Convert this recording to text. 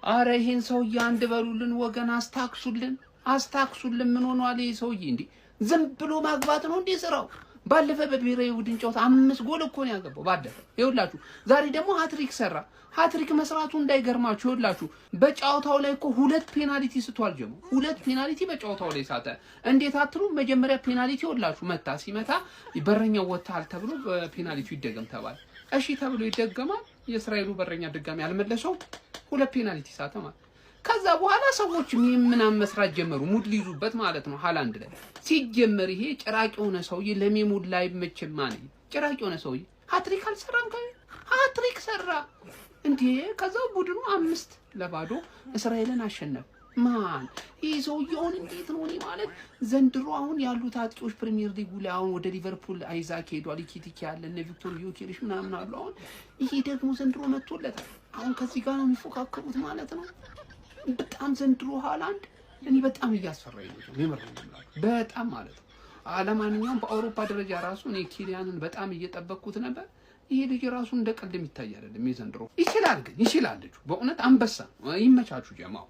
አረ ይሄን ሰውዬ አንድ በሉልን ወገን አስታክሱልን ምን ሆኗል ይሄ ሰውዬ እንዴ ዝም ብሎ ማግባት ነው እንዴ ስራው ባለፈ በብሔራዊ ቡድን ጨዋታ 5 ጎል እኮ ነው ያገባው ባለፈ ይኸውላችሁ ዛሬ ደግሞ ሃትሪክ ሰራ ሃትሪክ መስራቱ እንዳይገርማችሁ ይኸውላችሁ በጨዋታው ላይ እኮ 2 ፔናልቲ ስቷል ጀሙ 2 ፔናልቲ በጨዋታው ላይ ሳተ እንዴት አትሉ መጀመሪያ ፔናልቲ ይኸውላችሁ መታ ሲመታ በረኛው ወጣል ተብሎ ፔናልቲው ይደገም ተባለ እሺ ተብሎ ይደገማል የእስራኤሉ በረኛ ድጋሚ አልመለሰው 2 ፔናልቲ ሳተ ማለት ከዛ በኋላ ሰዎች ምንም መስራት ጀመሩ ሙድ ሊይዙበት ማለት ነው ሃላንድ ላይ ሲጀመር ይሄ ጭራቅ የሆነ ሰውዬ ለሜሙድ ላይ መቼም ማን ጭራቅ የሆነ ሰውዬ ሃትሪክ አልሰራም ሃትሪክ ሰራ እንዴ ከዛ ቡድኑ 5-0 እስራኤልን አሸነፈ ማን ይሄ ሰውዬውን እንዴት ነው ማለት ዘንድሮ አሁን ያሉት አጥቂዎች ፕሪሚየር ሊጉ ላይ አሁን ወደ ሊቨርፑል አይዛክ ሄዷል ኢኪቲኪ ያለ እነ ቪክቶር ዮኬሬሽ ምናምን አሉ አሁን ይሄ ደግሞ ዘንድሮ መጥቶለታል አሁን ከዚህ ጋር ነው የሚፎካከሩት ማለት ነው በጣም ዘንድሮ ሃላንድ እኔ በጣም እያስፈራኝ ነው የምርም በጣም ማለት ነው አለማንኛውም በአውሮፓ ደረጃ ራሱ እኔ ኪሊያንን በጣም እየጠበቅኩት ነበር ይሄ ልጅ ራሱ እንደ ቀልድ የሚታይ አይደለም ዘንድሮ ይችላል ልጁ በእውነት አንበሳ ይመቻቹ ጀማው